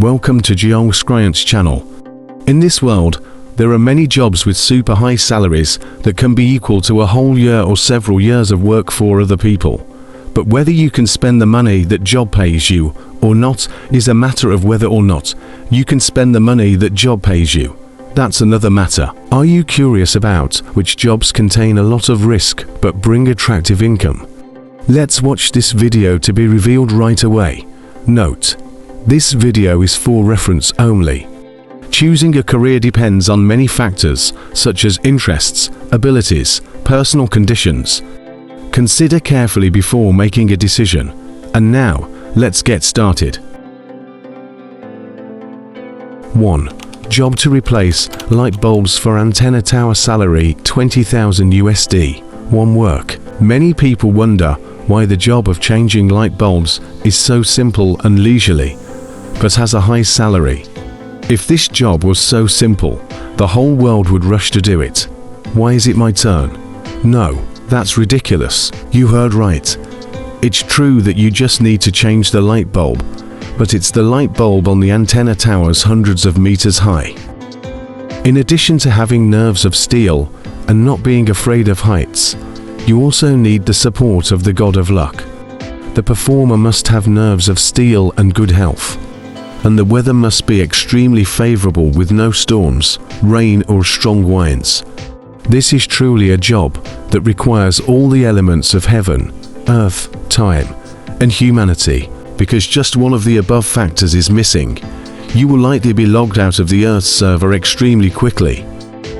Welcome to unforeseen channel. In this world, there are many jobs with super high salaries that can be equal to a whole year or several years of work for other people. But whether you can spend the money that job pays you or not is a matter of whether or not you can spend the money that job pays you. That's another matter. Are you curious about which jobs contain a lot of risk but bring attractive income? Let's watch this video to be revealed right away. Note: this video is for reference only. Choosing a career depends on many factors, such as interests, abilities, personal conditions. Consider carefully before making a decision. And now, let's get started. 1. Job to replace light bulbs for antenna tower. Salary $20,000 1 work. Many people wonder why the job of changing light bulbs is so simple and leisurely, but has a high salary. If this job was so simple, the whole world would rush to do it. Why is it my turn? No, that's ridiculous. You heard right. It's true that you just need to change the light bulb, but it's the light bulb on the antenna towers hundreds of meters high. In addition to having nerves of steel and not being afraid of heights, you also need the support of the god of luck. The performer must have nerves of steel and good health. And the weather must be extremely favorable with no storms, rain or strong winds. This is truly a job that requires all the elements of heaven, earth, time, and humanity, because just one of the above factors is missing. You will likely be logged out of the Earth's server extremely quickly.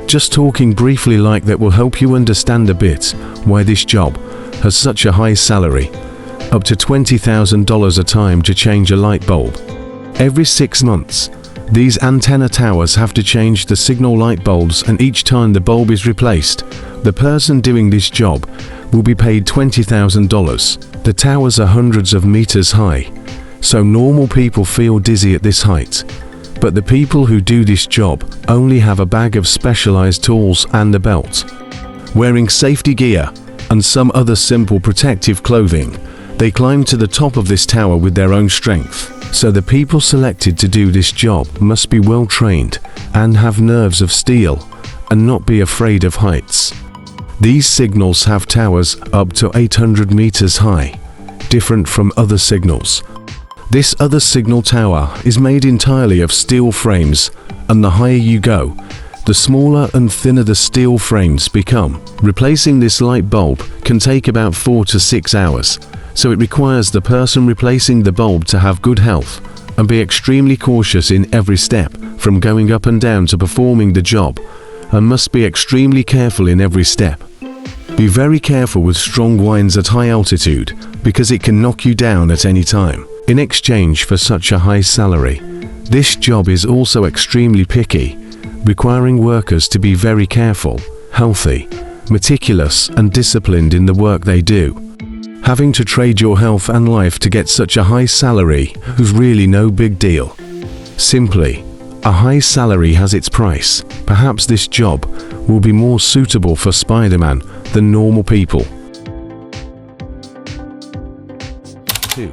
Just talking briefly like that will help you understand a bit why this job has such a high salary, up to $20,000 a time to change a light bulb. Every 6 months, these antenna towers have to change the signal light bulbs, and each time the bulb is replaced, the person doing this job will be paid $20,000. The towers are hundreds of meters high, so normal people feel dizzy at this height. But the people who do this job only have a bag of specialized tools and a belt. Wearing safety gear and some other simple protective clothing, they climb to the top of this tower with their own strength. So the people selected to do this job must be well trained and have nerves of steel and not be afraid of heights. These signals have towers up to 800 meters high, different from other signals. This other signal tower is made entirely of steel frames, and the higher you go, the smaller and thinner the steel frames become. Replacing this light bulb can take about 4 to 6 hours. So it requires the person replacing the bulb to have good health and be extremely cautious in every step, from going up and down to performing the job, and must be extremely careful in every step. Be very careful with strong winds at high altitude, because it can knock you down at any time. In exchange for such a high salary, this job is also extremely picky, requiring workers to be very careful, healthy, meticulous and disciplined in the work they do. Having to trade your health and life to get such a high salary is really no big deal. Simply, a high salary has its price. Perhaps this job will be more suitable for Spider-Man than normal people. 2.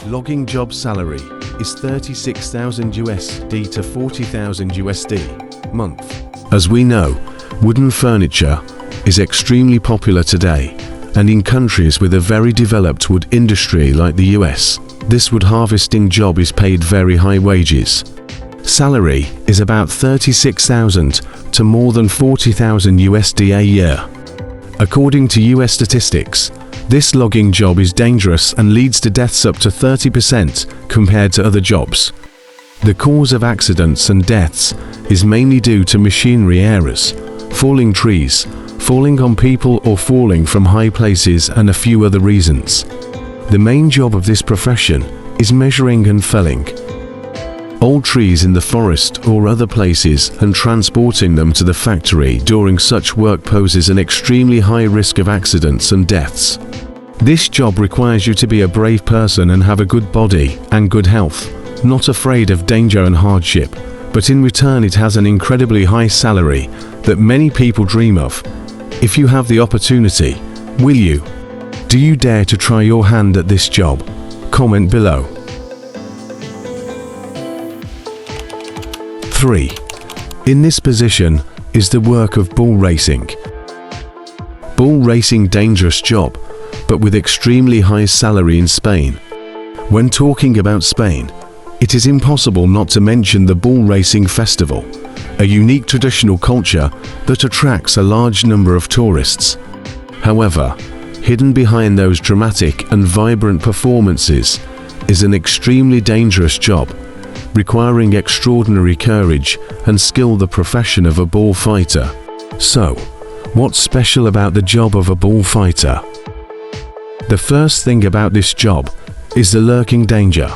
Logging job salary is $36,000 to $40,000 month. As we know, wooden furniture is extremely popular today. And in countries with a very developed wood industry like the US, this wood harvesting job is paid very high wages. Salary is about $36,000 to more than $40,000 a year. According to US statistics, this logging job is dangerous and leads to deaths up to 30% compared to other jobs. The cause of accidents and deaths is mainly due to machinery errors, falling trees, falling on people or falling from high places, and a few other reasons. The main job of this profession is measuring and felling old trees in the forest or other places and transporting them to the factory. During such work poses an extremely high risk of accidents and deaths. This job requires you to be a brave person and have a good body and good health, not afraid of danger and hardship, but in return it has an incredibly high salary that many people dream of. If you have the opportunity, will you? Do you dare to try your hand at this job? Comment below. 3. In this position is the work of bull racing. Bull racing, dangerous job, but with extremely high salary in Spain. When talking about Spain, it is impossible not to mention the bull racing festival, a unique traditional culture that attracts a large number of tourists. However, hidden behind those dramatic and vibrant performances is an extremely dangerous job, requiring extraordinary courage and skill, the profession of a bullfighter. So, what's special about the job of a bullfighter? The first thing about this job is the lurking danger.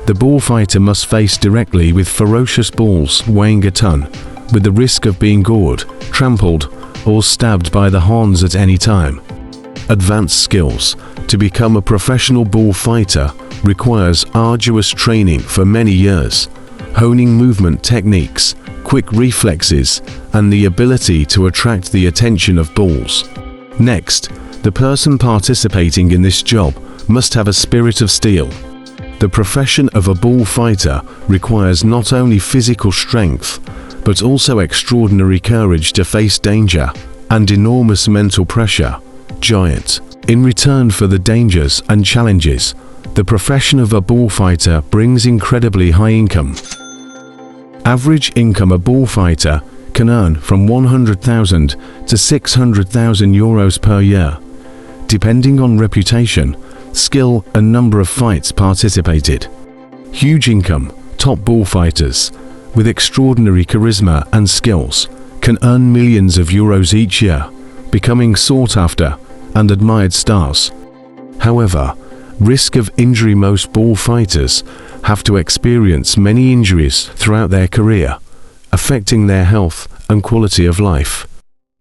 The bullfighter must face directly with ferocious bulls weighing a ton, with the risk of being gored, trampled, or stabbed by the horns at any time. Advanced skills. To become a professional bullfighter requires arduous training for many years, honing movement techniques, quick reflexes, and the ability to attract the attention of bulls. Next, the person participating in this job must have a spirit of steel. The profession of a bullfighter requires not only physical strength, but also extraordinary courage to face danger and enormous mental pressure. Giant. In return for the dangers and challenges, the profession of a bullfighter brings incredibly high income. Average income a bullfighter can earn from 100,000 to 600,000 euros per year, depending on reputation, skill, and number of fights participated. Huge income. Top bullfighters with extraordinary charisma and skills can earn millions of euros each year, becoming sought after and admired stars. However, risk of injury. Most bullfighters have to experience many injuries throughout their career, affecting their health and quality of life.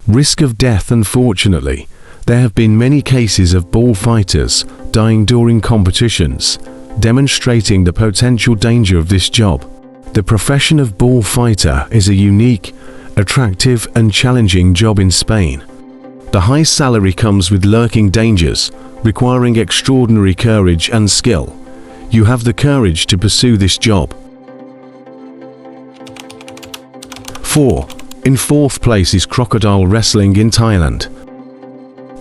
Risk of death. Unfortunately, there have been many cases of bullfighters dying during competitions, demonstrating the potential danger of this job. The profession of bullfighter is a unique, attractive, and challenging job in Spain. The high salary comes with lurking dangers, requiring extraordinary courage and skill. You have the courage to pursue this job. 4. In fourth place is crocodile wrestling in Thailand.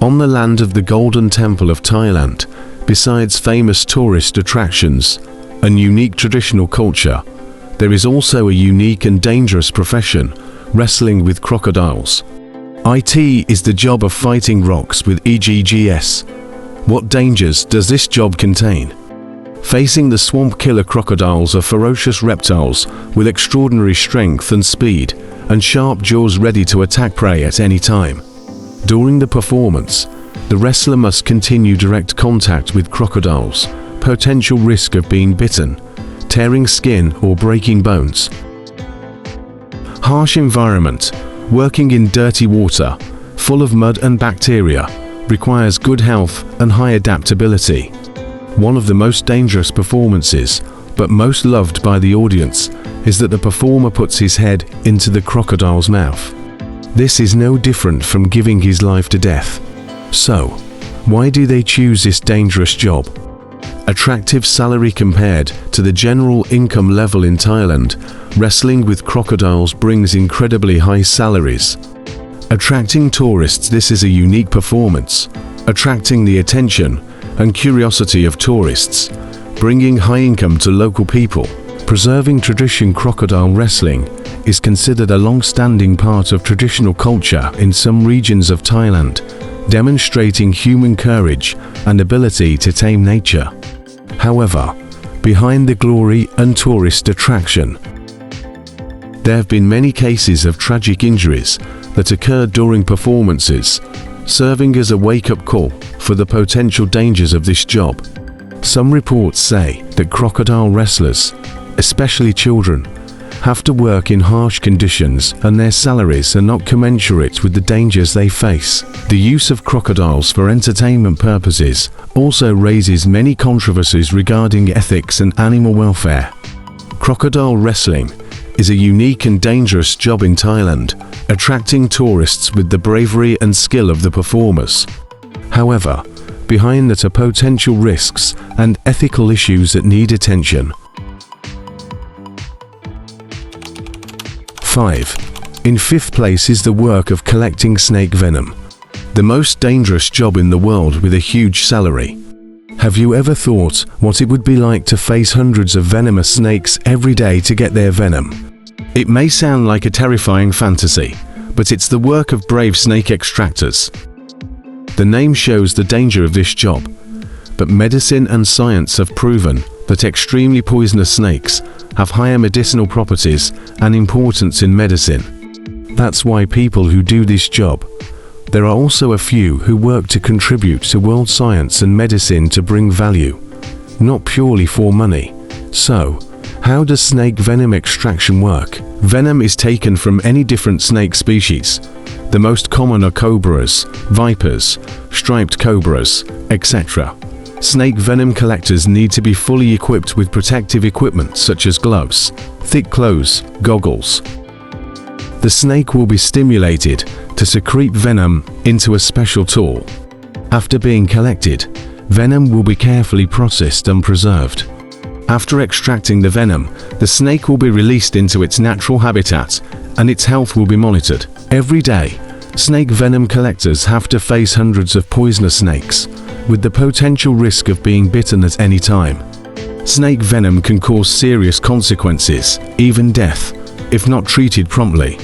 On the land of the Golden Temple of Thailand, besides famous tourist attractions and unique traditional culture, there is also a unique and dangerous profession, wrestling with crocodiles. It is the job of fighting rocks with EGGS. What dangers does this job contain? Facing the swamp killer crocodiles are ferocious reptiles with extraordinary strength and speed, and sharp jaws ready to attack prey at any time. During the performance, the wrestler must continue direct contact with crocodiles, potential risk of being bitten, tearing skin, or breaking bones. Harsh environment. Working in dirty water, full of mud and bacteria, requires good health and high adaptability. One of the most dangerous performances, but most loved by the audience, is that the performer puts his head into the crocodile's mouth. This is no different from giving his life to death. So, why do they choose this dangerous job? Attractive salary. Compared to the general income level in Thailand, wrestling with crocodiles brings incredibly high salaries. Attracting tourists. This is a unique performance, attracting the attention and curiosity of tourists, bringing high income to local people. Preserving tradition. Crocodile wrestling is considered a long-standing part of traditional culture in some regions of Thailand, demonstrating human courage and ability to tame nature. However, behind the glory and tourist attraction, there have been many cases of tragic injuries that occurred during performances, serving as a wake-up call for the potential dangers of this job. Some reports say that crocodile wrestlers, especially children, have to work in harsh conditions and their salaries are not commensurate with the dangers they face. The use of crocodiles for entertainment purposes also raises many controversies regarding ethics and animal welfare. Crocodile wrestling is a unique and dangerous job in Thailand, attracting tourists with the bravery and skill of the performers. However, behind that are potential risks and ethical issues that need attention. 5. In fifth place is the work of collecting snake venom. The most dangerous job in the world with a huge salary. Have you ever thought what it would be like to face hundreds of venomous snakes every day to get their venom? It may sound like a terrifying fantasy, but it's the work of brave snake extractors. The name shows the danger of this job, but medicine and science have proven that extremely poisonous snakes have higher medicinal properties and importance in medicine. That's why people who do this job. There are also a few who work to contribute to world science and medicine to bring value, not purely for money. So, how does snake venom extraction work? Venom is taken from any different snake species. The most common are cobras, vipers, striped cobras, etc. Snake venom collectors need to be fully equipped with protective equipment such as gloves, thick clothes, goggles. The snake will be stimulated to secrete venom into a special tool. After being collected, venom will be carefully processed and preserved. After extracting the venom, the snake will be released into its natural habitat and its health will be monitored. Every day, snake venom collectors have to face hundreds of poisonous snakes, with the potential risk of being bitten at any time. Snake venom can cause serious consequences, even death, if not treated promptly.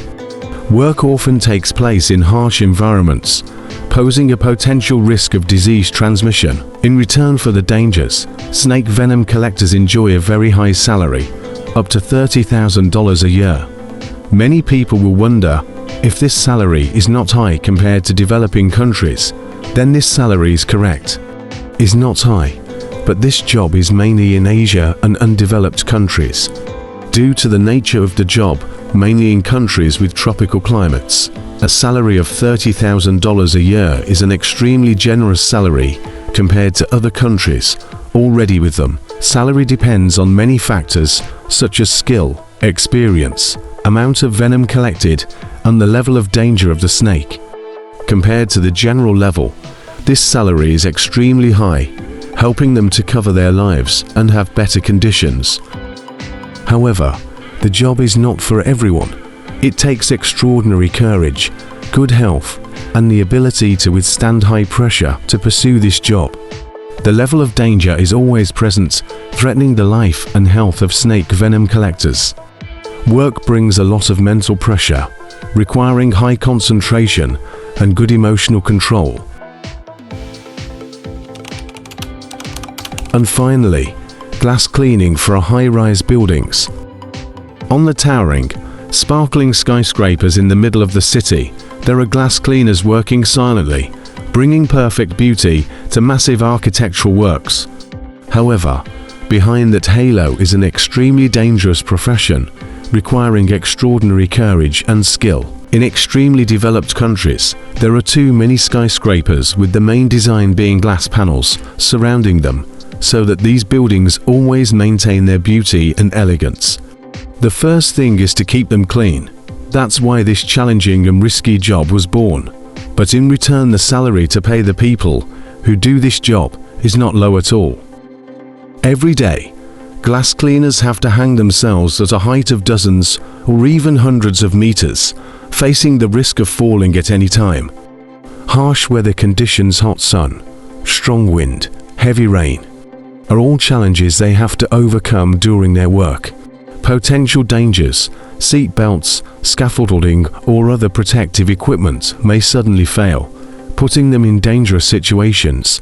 Work often takes place in harsh environments, posing a potential risk of disease transmission. In return for the dangers, snake venom collectors enjoy a very high salary, up to $30,000 a year. Many people will wonder, if this salary is not high compared to developing countries, then this salary is correct. Is not high, but this job is mainly in Asia and undeveloped countries. Due to the nature of the job, mainly in countries with tropical climates, a salary of $30,000 a year is an extremely generous salary compared to other countries already with them. Salary depends on many factors such as skill, experience, amount of venom collected, and the level of danger of the snake. Compared to the general level, this salary is extremely high, helping them to cover their lives and have better conditions. However, the job is not for everyone. It takes extraordinary courage, good health, and the ability to withstand high pressure to pursue this job. The level of danger is always present, threatening the life and health of snake venom collectors. Work brings a lot of mental pressure, requiring high concentration and good emotional control. And finally, glass cleaning for high-rise buildings. On the towering, sparkling skyscrapers in the middle of the city, there are glass cleaners working silently, bringing perfect beauty to massive architectural works. However, behind that halo is an extremely dangerous profession, requiring extraordinary courage and skill. In extremely developed countries, there are too many skyscrapers with the main design being glass panels surrounding them, so that these buildings always maintain their beauty and elegance. The first thing is to keep them clean. That's why this challenging and risky job was born. But in return, the salary to pay the people who do this job is not low at all. Every day, glass cleaners have to hang themselves at a height of dozens or even hundreds of meters, facing the risk of falling at any time. Harsh weather conditions, hot sun, strong wind, heavy rain, are all challenges they have to overcome during their work. Potential dangers, seat belts, scaffolding, or other protective equipment may suddenly fail, putting them in dangerous situations.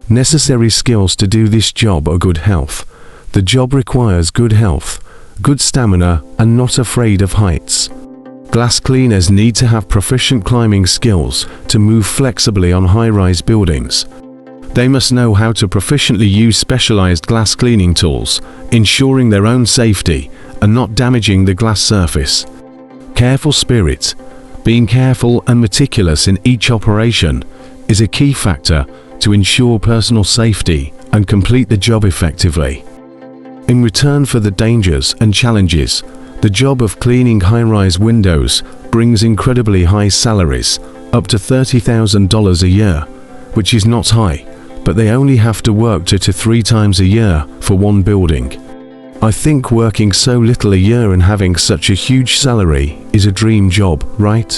Necessary skills to do this job are good health. The job requires good health, good stamina, and not afraid of heights. Glass cleaners need to have proficient climbing skills to move flexibly on high-rise buildings. They must know how to proficiently use specialized glass cleaning tools, ensuring their own safety and not damaging the glass surface. Careful spirit, being careful and meticulous in each operation, is a key factor to ensure personal safety and complete the job effectively. In return for the dangers and challenges, the job of cleaning high-rise windows brings incredibly high salaries, up to $30,000 a year, which is not high, but they only have to work 2 to 3 times a year for one building. I think working so little a year and having such a huge salary is a dream job, right?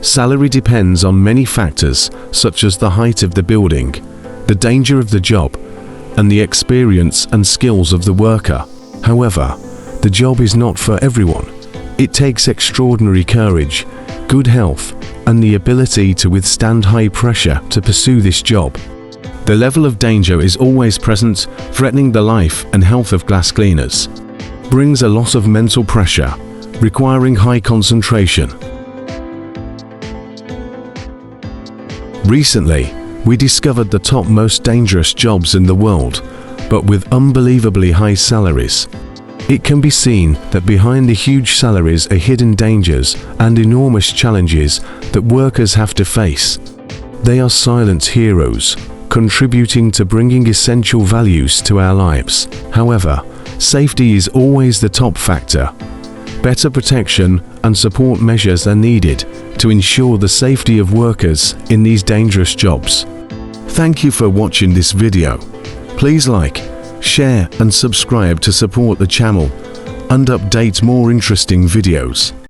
Salary depends on many factors, such as the height of the building, the danger of the job, and the experience and skills of the worker. However, the job is not for everyone. It takes extraordinary courage, good health, and the ability to withstand high pressure to pursue this job. The level of danger is always present, threatening the life and health of glass cleaners. Brings a lot of mental pressure, requiring high concentration. Recently, we discovered the top most dangerous jobs in the world, but with unbelievably high salaries. It can be seen that behind the huge salaries are hidden dangers and enormous challenges that workers have to face. They are silent heroes, contributing to bringing essential values to our lives. However, safety is always the top factor. Better protection and support measures are needed to ensure the safety of workers in these dangerous jobs. Thank you for watching this video. Please like, share and subscribe to support the channel and update more interesting videos.